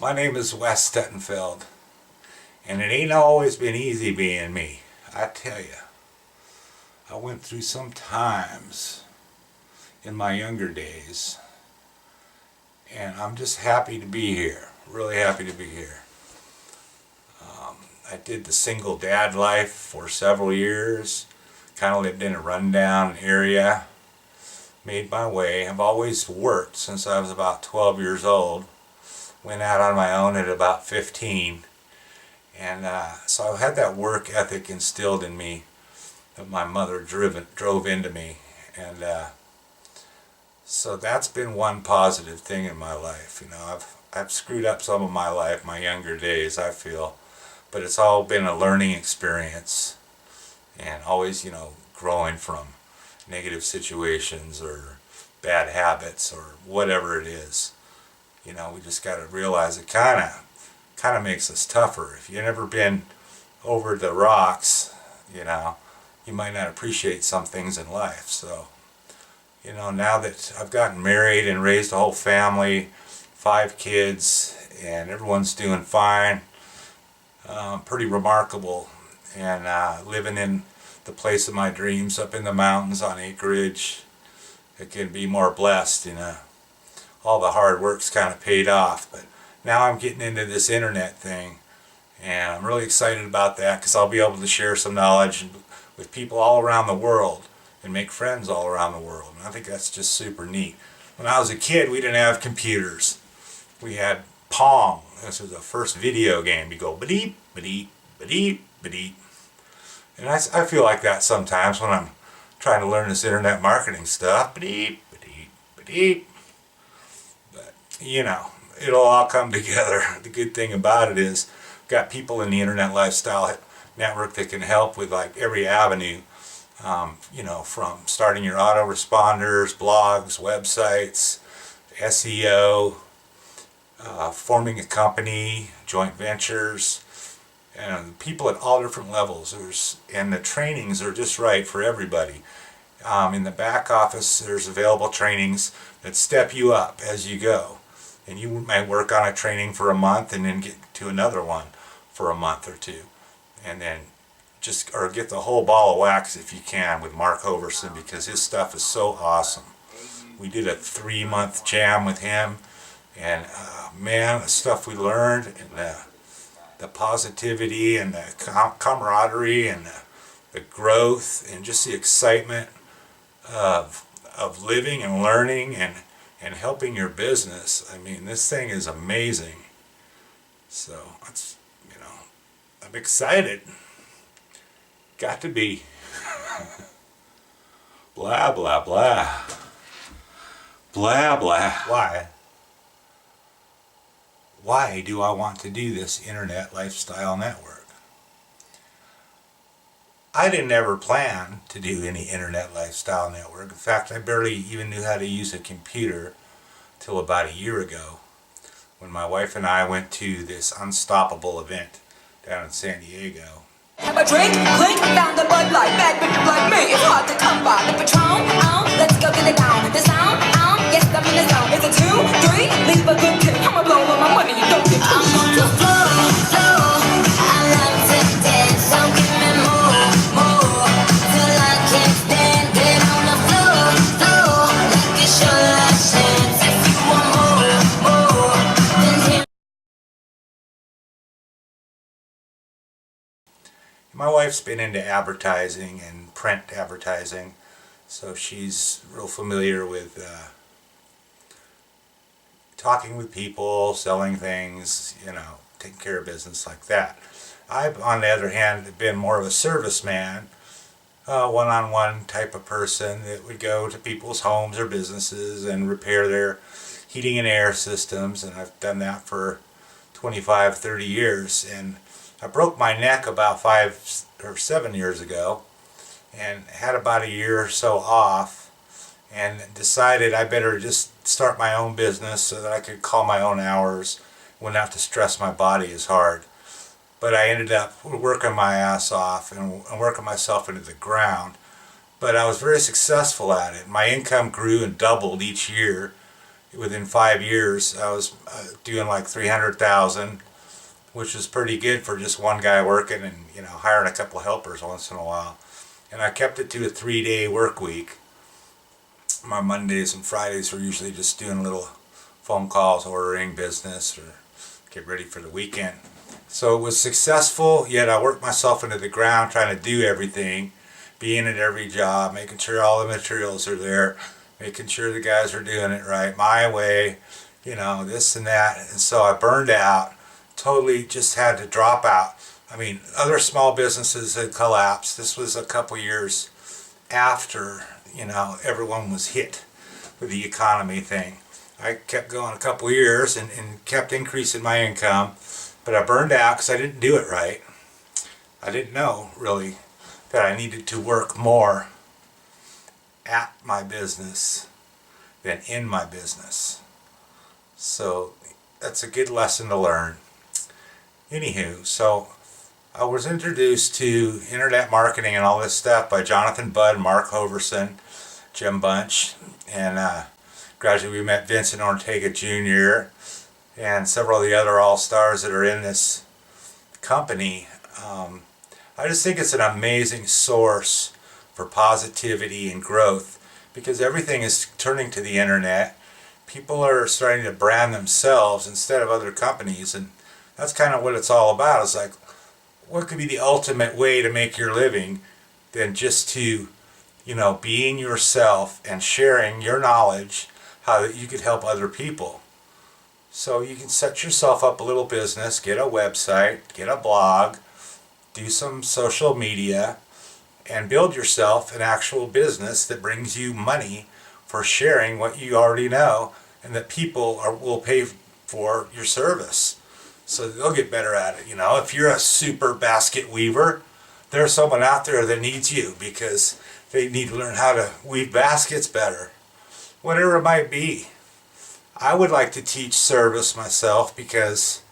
My name is Wes Stettenfeld, and it ain't always been easy being me. I tell you, I went through some times in my younger days, and I'm just happy to be here. Really happy to be here. I did the single dad life for several years. Kind of lived in a rundown area. Made my way. I've always worked since I was about 12 years old. Went out on my own at about 15. And so I had that work ethic instilled in me that my mother drove into me. And so that's been one positive thing in my life. You know, I've screwed up some of my life, my younger days, I feel. But it's all been a learning experience. And always, you know, growing from negative situations or bad habits or whatever it is. You know, we just got to realize it kind of makes us tougher. If you've never been over the rocks, you know, you might not appreciate some things in life. So, you know, now that I've gotten married and raised a whole family, 5 kids, and everyone's doing fine, pretty remarkable. And living in the place of my dreams up in the mountains on acreage, it can be more blessed, you know. All the hard work's kind of paid off, but now I'm getting into this internet thing, and I'm really excited about that because I'll be able to share some knowledge with people all around the world and make friends all around the world. And I think that's just super neat. When I was a kid, we didn't have computers. We had Pong. This was the first video game. You go ba-deep, ba-deep, ba-deep, ba-deep. And I feel like that sometimes when I'm trying to learn this internet marketing stuff. Ba-deep, ba-deep, ba-deep. But, you know, it'll all come together. The good thing about it is we've got people in the Internet Lifestyle Network that can help with like every avenue. You know, from starting your autoresponders, blogs, websites, SEO, forming a company, joint ventures, and people at all different levels. And the trainings are just right for everybody. In the back office, there's available trainings that step you up as you go. And you might work on a training for a month and then get to another one for a month or two. And then or get the whole ball of wax if you can with Mark Hoverson, because his stuff is so awesome. We did a 3-month jam with him, and man, the stuff we learned, and the positivity and the camaraderie and the growth and just the excitement of living and learning and helping your business. I mean, this thing is amazing. So it's, you know, I'm excited. Got to be. Blah, blah, blah. Blah, blah. Why? Why do I want to do this Internet Lifestyle Network? I didn't ever plan to do any Internet Lifestyle Network. In fact, I barely even knew how to use a computer till about a year ago when my wife and I went to this Unstoppable event down in San Diego. Have a drink, clink, found the Bud Light, bad bitch like me, it's hard to come by. The Patron, let's go get it down. The sound, yes, I'm in the zone. Is it 2, 3? Leave a good tip, I'ma blow all my money, you don't get I'm on the floor, I love to dance, so give me more, till I can't stand it on the floor, like it's your last chance. If you want more, then hit. My wife's been into advertising and print advertising, so she's real familiar with talking with people, selling things, you know, taking care of business like that. I've, on the other hand, been more of a serviceman, one-on-one type of person that would go to people's homes or businesses and repair their heating and air systems, and I've done that for 25, 30 years. And I broke my neck about 5 or 7 years ago and had about a year or so off and decided I better just start my own business so that I could call my own hours, wouldn't have to stress my body as hard. But I ended up working my ass off and working myself into the ground. But I was very successful at it. My income grew and doubled each year, within 5 years, I was doing like 300,000, which is pretty good for just one guy working and, hiring a couple helpers once in a while. And I kept it to a 3-day work week. My Mondays and Fridays were usually just doing little phone calls, ordering business, or get ready for the weekend. So it was successful, yet I worked myself into the ground trying to do everything, being at every job, making sure all the materials are there, making sure the guys are doing it right, my way, this and that. And so I burned out, totally just had to drop out. I mean, other small businesses had collapsed. This was a couple years after, everyone was hit with the economy thing. I kept going a couple years and kept increasing my income, but I burned out because I didn't do it right. I didn't know, really, that I needed to work more at my business than in my business. So that's a good lesson to learn. Anywho, so I was introduced to internet marketing and all this stuff by Jonathan Budd, Mark Hoverson, Jim Bunch, and gradually we met Vincent Ortega Jr. and several of the other all-stars that are in this company. I just think it's an amazing source for positivity and growth because everything is turning to the internet. People are starting to brand themselves instead of other companies, and that's kind of what it's all about. It's like, what could be the ultimate way to make your living than just to, being yourself and sharing your knowledge, how that you could help other people. So you can set yourself up a little business, get a website, get a blog, do some social media, and build yourself an actual business that brings you money for sharing what you already know and that people will pay for your service. So they'll get better at it. If you're a super basket weaver, there's someone out there that needs you because they need to learn how to weave baskets better. Whatever it might be. I would like to teach service myself because,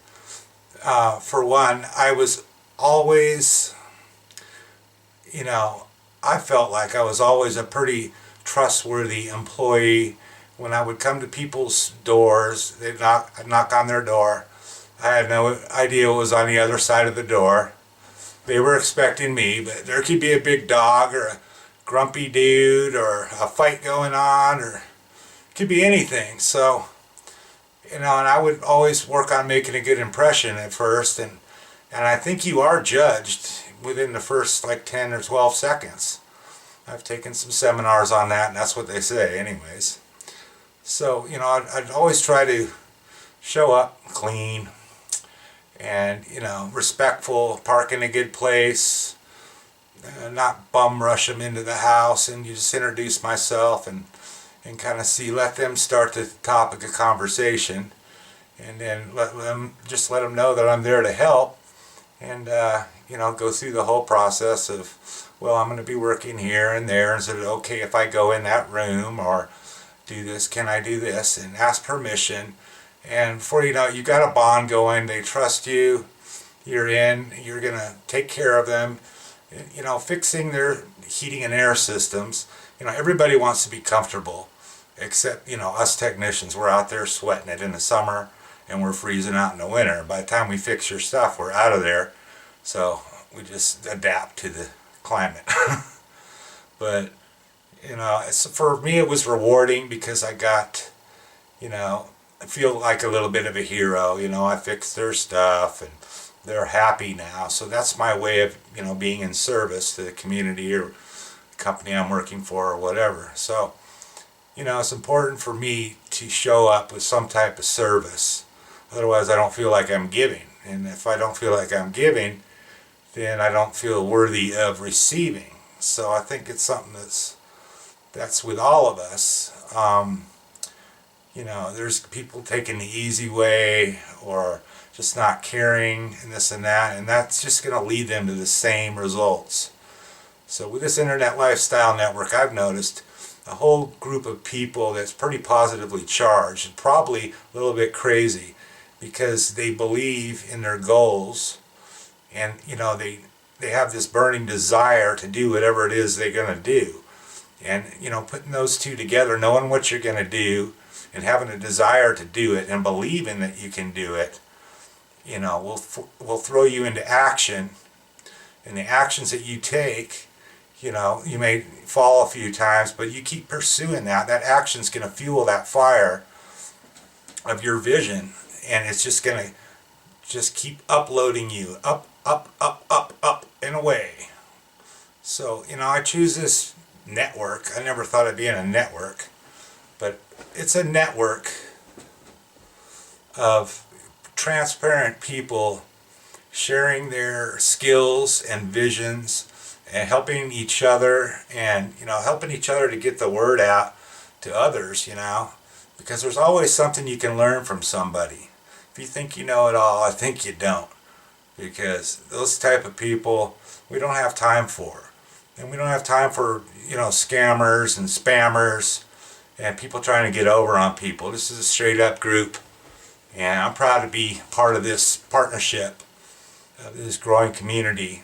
for one, I was always, I felt like I was always a pretty trustworthy employee. When I would come to people's doors, they'd knock on their door. I had no idea what was on the other side of the door. They were expecting me, but there could be a big dog or a grumpy dude or a fight going on, or it could be anything. So, and I would always work on making a good impression at first, and I think you are judged within the first 10 or 12 seconds. I've taken some seminars on that, and that's what they say anyways. So, I'd always try to show up clean and, respectful, park in a good place, not bum rush them into the house, and you just introduce myself and kind of let them start the topic of conversation, and then let them know that I'm there to help, and go through the whole process of, well, I'm going to be working here and there, and is it okay if I go in that room or do this? Can I do this? And ask permission. And before you know it, you got a bond going. They trust you. You're in. You're going to take care of them. Fixing their heating and air systems. Everybody wants to be comfortable, except, us technicians. We're out there sweating it in the summer, and we're freezing out in the winter. By the time we fix your stuff, we're out of there. So we just adapt to the climate. But, for me it was rewarding because I got, I feel like a little bit of a hero. I fixed their stuff and they're happy now. So that's my way of, being in service to the community or the company I'm working for or whatever. So, it's important for me to show up with some type of service. Otherwise, I don't feel like I'm giving. And if I don't feel like I'm giving, then I don't feel worthy of receiving. So I think it's something that's with all of us. There's people taking the easy way or just not caring and this and that, and that's just going to lead them to the same results. So with this Internet Lifestyle Network, I've noticed a whole group of people that's pretty positively charged and probably a little bit crazy because they believe in their goals, and they have this burning desire to do whatever it is they're going to do. And putting those two together, knowing what you're going to do and having a desire to do it and believing that you can do it, you know, will throw you into action. And the actions that you take, you know, you may fall a few times, but you keep pursuing that. That action's going to fuel that fire of your vision, and it's just going to just keep uploading you up, up, up, up, up, and away. So, you know, I choose this network. I never thought I'd be in a network, but it's a network of transparent people sharing their skills and visions and helping each other, and, you know, helping each other to get the word out to others, you know, because there's always something you can learn from somebody. If you think you know it all, I think you don't, because those type of people we don't have time for. And we don't have time for, you know, scammers and spammers and people trying to get over on people. This is a straight up group, and I'm proud to be part of this partnership of this growing community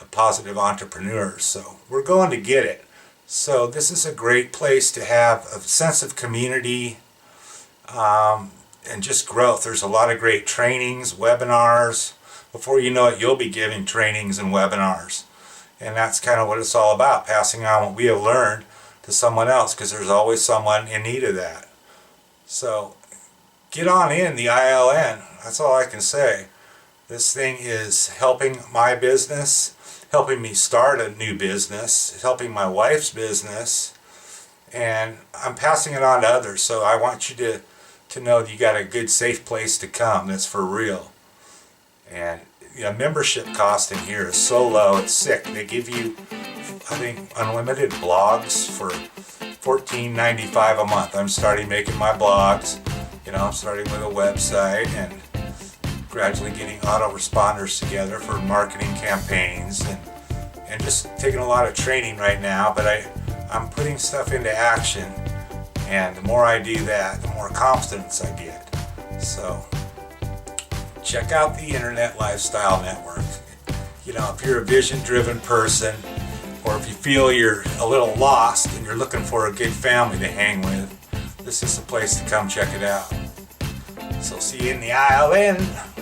of positive entrepreneurs. So we're going to get it. So this is a great place to have a sense of community and just growth. There's a lot of great trainings, webinars. Before you know it, you'll be giving trainings and webinars. And that's kind of what it's all about, passing on what we have learned to someone else, because there's always someone in need of that. So get on in the ILN. That's all I can say. This thing is helping my business, helping me start a new business, helping my wife's business, and I'm passing it on to others. So I want you to know that you got a good, safe place to come that's for real. And you know, membership cost in here is so low, it's sick. They give you, I think, unlimited blogs for $14.95 a month. I'm starting making my blogs. You know, I'm starting with a website and gradually getting autoresponders together for marketing campaigns, and just taking a lot of training right now. But I'm putting stuff into action, and the more I do that, the more confidence I get. So check out the Internet Lifestyle Network. You know, if you're a vision-driven person, or if you feel you're a little lost and you're looking for a good family to hang with, this is the place to come check it out. So see you in the ILN.